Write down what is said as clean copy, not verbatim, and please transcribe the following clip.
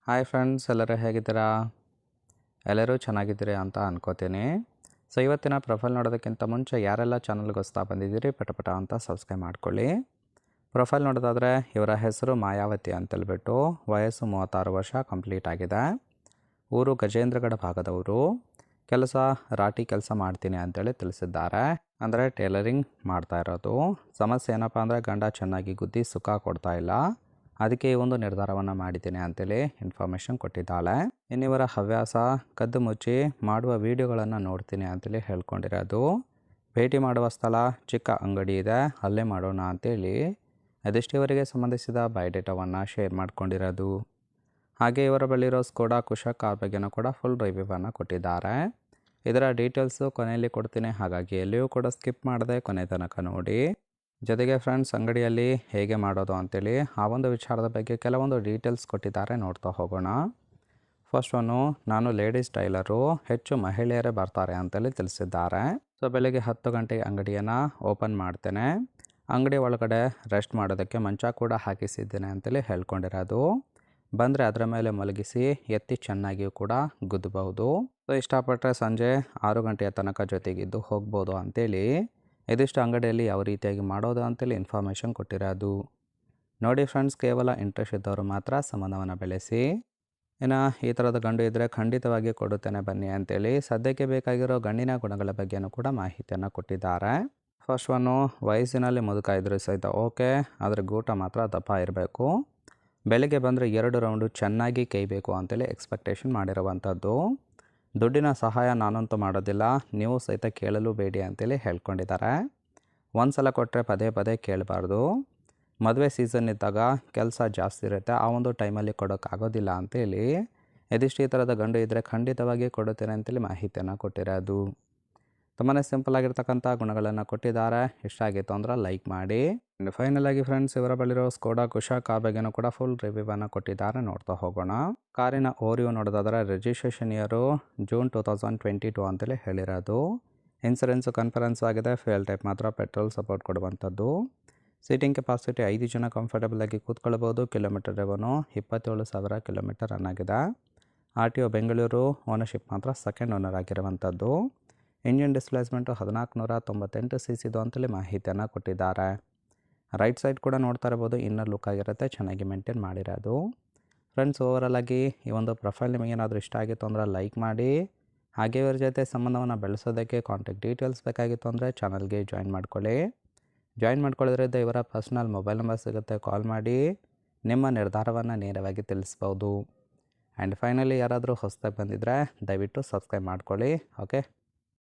Hi friends, ಎಲ್ಲರೂ ಹೇಗಿದ್ದೀರಾ? ಎಲ್ಲರೂ ಚೆನ್ನಾಗಿದ್ದೀರಿ ಅಂತ ಅನ್ಕೋತೀನಿ. ಸೊ ಇವತ್ತಿನ ಪ್ರೊಫೈಲ್ ನೋಡೋದಕ್ಕಿಂತ ಮುಂಚೆ ಯಾರೆಲ್ಲ ಚಾನಲ್ಗೆ ಹೊಸ್ತಾ ಬಂದಿದ್ದೀರಿ ಪಟ ಅಂತ ಸಬ್ಸ್ಕ್ರೈಬ್ ಮಾಡ್ಕೊಳ್ಳಿ. ಪ್ರೊಫೈಲ್ ನೋಡೋದಾದರೆ ಇವರ ಹೆಸರು ಮಾಯಾವತಿ ಅಂತೇಳ್ಬಿಟ್ಟು, ವಯಸ್ಸು 36 ವರ್ಷ ಕಂಪ್ಲೀಟ್ ಆಗಿದೆ. ಊರು ಗಜೇಂದ್ರಗಢ ಭಾಗದವರು. ಕೆಲಸ ರಾಟಿ ಕೆಲಸ ಮಾಡ್ತೀನಿ ಅಂತೇಳಿ ತಿಳಿಸಿದ್ದಾರೆ. ಅಂದರೆ ಟೇಲರಿಂಗ್ ಮಾಡ್ತಾ ಇರೋದು. ಸಮಸ್ಯೆ ಏನಪ್ಪ ಅಂದರೆ ಗಂಡ ಚೆನ್ನಾಗಿ ಗುದ್ದಿ ಸುಖ ಕೊಡ್ತಾ ಇಲ್ಲ, ಅದಕ್ಕೆ ಈ ಒಂದು ನಿರ್ಧಾರವನ್ನು ಮಾಡಿದ್ದೀನಿ ಅಂತೇಳಿ ಇನ್ಫಾರ್ಮೇಷನ್ ಕೊಟ್ಟಿದ್ದಾಳೆ. ಇನ್ನಿವರ ಹವ್ಯಾಸ ಕದ್ದು ಮುಚ್ಚಿ ಮಾಡುವ ವಿಡಿಯೋಗಳನ್ನು ನೋಡ್ತೀನಿ ಅಂತೇಳಿ ಹೇಳ್ಕೊಂಡಿರೋದು. ಭೇಟಿ ಮಾಡುವ ಸ್ಥಳ ಚಿಕ್ಕ ಅಂಗಡಿ ಇದೆ, ಅಲ್ಲೇ ಮಾಡೋಣ ಅಂತೇಳಿ ಅದೆಷ್ಟಿವರೆಗೆ ಸಂಬಂಧಿಸಿದ ಬಯೋಡೇಟಾವನ್ನು ಶೇರ್ ಮಾಡ್ಕೊಂಡಿರೋದು. ಹಾಗೆ ಇವರ ಬಳಿರೋ ಸ್ಕೋಡಾ ಕುಶಕ್ ಕಾರ್ ಬಗ್ಗೆನೂ ಕೂಡ ಫುಲ್ ರಿವ್ಯೂವನ್ನು ಕೊಟ್ಟಿದ್ದಾರೆ. ಇದರ ಡೀಟೇಲ್ಸು ಕೊನೆಯಲ್ಲಿ ಕೊಡ್ತೀನಿ, ಹಾಗಾಗಿ ಎಲ್ಲಿಯೂ ಕೂಡ ಸ್ಕಿಪ್ ಮಾಡದೆ ಕೊನೆ ತನಕ ನೋಡಿ. ಜೊತೆಗೆ ಫ್ರೆಂಡ್ಸ್, ಅಂಗಡಿಯಲ್ಲಿ ಹೇಗೆ ಮಾಡೋದು ಅಂತೇಳಿ ಆ ಒಂದು ವಿಚಾರದ ಬಗ್ಗೆ ಕೆಲವೊಂದು ಡೀಟೇಲ್ಸ್ ಕೊಟ್ಟಿದ್ದಾರೆ, ನೋಡ್ತಾ ಹೋಗೋಣ. ಫಸ್ಟ್ ಒನ್ನು, ನಾನು ಲೇಡೀಸ್ ಟೈಲರು, ಹೆಚ್ಚು ಮಹಿಳೆಯರೇ ಬರ್ತಾರೆ ಅಂತೇಳಿ ತಿಳಿಸಿದ್ದಾರೆ. ಸೊ ಬೆಳಗ್ಗೆ 10 ಗಂಟೆಗೆ ಅಂಗಡಿಯನ್ನು ಓಪನ್ ಮಾಡ್ತೇನೆ. ಅಂಗಡಿ ಒಳಗಡೆ ರೆಸ್ಟ್ ಮಾಡೋದಕ್ಕೆ ಮಂಚ ಕೂಡ ಹಾಕಿಸಿದ್ದೇನೆ ಅಂತೇಳಿ ಹೇಳ್ಕೊಂಡಿರೋದು. ಬಂದರೆ ಅದರ ಮೇಲೆ ಮಲಗಿಸಿ ಎತ್ತಿ ಚೆನ್ನಾಗಿಯೂ ಕೂಡ ಗುದ್ದಬಹುದು. ಸೊ ಇಷ್ಟಪಟ್ಟರೆ ಸಂಜೆ 6 ಗಂಟೆಯ ತನಕ ಜೊತೆಗಿದ್ದು ಹೋಗ್ಬೋದು ಅಂತೇಳಿ ಇದಿಷ್ಟು ಅಂಗಡಿಯಲ್ಲಿ ಯಾವ ರೀತಿಯಾಗಿ ಮಾಡೋದು ಅಂತೇಳಿ ಇನ್ಫಾರ್ಮೇಷನ್ ಕೊಟ್ಟಿರೋದು. ನೋಡಿ ಫ್ರೆಂಡ್ಸ್, ಕೇವಲ ಇಂಟ್ರೆಸ್ಟ್ ಇದ್ದವರು ಮಾತ್ರ ಸಂಬಂಧವನ್ನು ಬೆಳೆಸಿ. ಇನ್ನು ಈ ಥರದ ಗಂಡು ಇದ್ದರೆ ಖಂಡಿತವಾಗಿ ಕೊಡುತ್ತೇನೆ ಬನ್ನಿ ಅಂತೇಳಿ ಸದ್ಯಕ್ಕೆ ಬೇಕಾಗಿರೋ ಗಂಡಿನ ಗುಣಗಳ ಬಗ್ಗೆಯೂ ಕೂಡ ಮಾಹಿತಿಯನ್ನು ಕೊಟ್ಟಿದ್ದಾರೆ. ಫಸ್ಟ್ ಒನ್ನು, ವಯಸ್ಸಿನಲ್ಲಿ ಮುದುಕ ಇದ್ರೂ ಸಹಿತ ಓಕೆ, ಆದರೆ ಗೂಟ ಮಾತ್ರ ದಪ್ಪ ಇರಬೇಕು. ಬೆಳಗ್ಗೆ ಬಂದರೆ 2 ರೌಂಡು ಚೆನ್ನಾಗಿ ಕೈಬೇಕು ಅಂತೇಳಿ ಎಕ್ಸ್ಪೆಕ್ಟೇಷನ್ ಮಾಡಿರುವಂಥದ್ದು. ದುಡ್ಡಿನ ಸಹಾಯ ನಾನಂತೂ ಮಾಡೋದಿಲ್ಲ, ನೀವು ಸಹಿತ ಕೇಳಲು ಬೇಡಿ ಅಂತೇಳಿ ಹೇಳ್ಕೊಂಡಿದ್ದಾರೆ. ಒಂದು ಸಲ ಕೊಟ್ಟರೆ ಪದೇ ಪದೇ ಕೇಳಬಾರ್ದು. ಮದುವೆ ಸೀಸನ್ ಇದ್ದಾಗ ಕೆಲಸ ಜಾಸ್ತಿ ಇರುತ್ತೆ, ಆ ಒಂದು ಟೈಮಲ್ಲಿ ಕೊಡೋಕ್ಕಾಗೋದಿಲ್ಲ ಅಂತೇಳಿ ಇದಿಷ್ಟು ಈ ಥರದ ಗಂಡು ಇದ್ದರೆ ಖಂಡಿತವಾಗಿ ಕೊಡುತ್ತೇನೆ ಅಂತೇಳಿ ಮಾಹಿತಿಯನ್ನು ಕೊಟ್ಟಿರೋದು. ತುಂಬಾ ಸಿಂಪಲ್ ಆಗಿರ್ತಕ್ಕಂಥ ಗುಣಗಳನ್ನು ಕೊಟ್ಟಿದ್ದಾರೆ. ಇಷ್ಟ ಆಗಿತ್ತು ಅಂದ್ರೆ ಲೈಕ್ ಮಾಡಿ. ಆ್ಯಂಡ್ ಫೈನಲ್ ಆಗಿ ಫ್ರೆಂಡ್ಸ್, ಇವರ ಬಳಿರೋ ಸ್ಕೋಡಾ ಕುಶಕ್ ಕಾರ್ ಬಗ್ಗೆನೂ ಕೂಡ ಫುಲ್ ರಿವ್ಯೂವನ್ನು ಕೊಟ್ಟಿದ್ದಾರೆ, ನೋಡ್ತಾ ಹೋಗೋಣ. ಕಾರಿನ ಓರಿಯೋ ನೋಡೋದಾದರೆ ರಿಜಿಸ್ಟ್ರೇಷನ್ ಇಯರು ಜೂನ್ 2022 ಅಂತೇಳಿ ಹೇಳಿರೋದು. ಇನ್ಸೂರೆನ್ಸು ಕನ್ಫರೆನ್ಸ್ ಆಗಿದೆ. ಫ್ಯೂಯಲ್ ಟೈಪ್ ಮಾತ್ರ ಪೆಟ್ರೋಲ್ ಸಪೋರ್ಟ್ ಕೊಡುವಂಥದ್ದು. ಸೀಟಿಂಗ್ ಕೆಪಾಸಿಟಿ 5 ಜನ ಕಂಫರ್ಟಬಲ್ ಆಗಿ ಕೂತ್ಕೊಳ್ಬೋದು. ಕಿಲೋಮೀಟರ್ ರೇವನು 27,000 ಕಿಲೋಮೀಟರ್ ರನ್ ಆಗಿದೆ. RTO ಬೆಂಗಳೂರು. ಓನರ್ಶಿಪ್ ಮಾತ್ರ ಸೆಕೆಂಡ್ ಓನರ್ ಆಗಿರುವಂಥದ್ದು. ಇಂಜಿನ್ ಡಿಸ್ಪ್ಲೇಸ್ಮೆಂಟು 1498 cc ಅಂತೇಳಿ ಮಾಹಿತಿಯನ್ನು ಕೊಟ್ಟಿದ್ದಾರೆ. ರೈಟ್ ಸೈಡ್ ಕೂಡ ನೋಡ್ತಾ ಇರ್ಬೋದು, ಇನ್ನರ್ ಲುಕ್ ಆಗಿರುತ್ತೆ, ಚೆನ್ನಾಗಿ ಮೇಂಟೈನ್ ಮಾಡಿರೋದು. ಫ್ರೆಂಡ್ಸ್, ಓವರಾಲ್ ಆಗಿ ಈ ಒಂದು ಪ್ರೊಫೈಲ್ ನಿಮಗೆ ಏನಾದರೂ ಇಷ್ಟ ಆಗಿತ್ತು ಅಂದರೆ ಲೈಕ್ ಮಾಡಿ. ಹಾಗೆ ಇವರ ಜೊತೆ ಸಂಬಂಧವನ್ನು ಬೆಳೆಸೋದಕ್ಕೆ ಕಾಂಟ್ಯಾಕ್ಟ್ ಡೀಟೇಲ್ಸ್ ಬೇಕಾಗಿತ್ತು ಅಂದರೆ ಚಾನಲ್ಗೆ ಜಾಯಿನ್ ಮಾಡ್ಕೊಳ್ಳಿ. ಜಾಯಿನ್ ಮಾಡ್ಕೊಳ್ಳೋದ್ರಿಂದ ಇವರ ಪರ್ಸ್ನಲ್ ಮೊಬೈಲ್ ನಂಬರ್ ಸಿಗುತ್ತೆ, ಕಾಲ್ ಮಾಡಿ ನಿಮ್ಮ ನಿರ್ಧಾರವನ್ನು ನೇರವಾಗಿ ತಿಳಿಸ್ಬೋದು. ಆ್ಯಂಡ್ ಫೈನಲಿ ಯಾರಾದರೂ ಹೊಸದಾಗಿ ಬಂದಿದ್ದರೆ ದಯವಿಟ್ಟು ಸಬ್ಸ್ಕ್ರೈಬ್ ಮಾಡ್ಕೊಳ್ಳಿ. ಓಕೆ.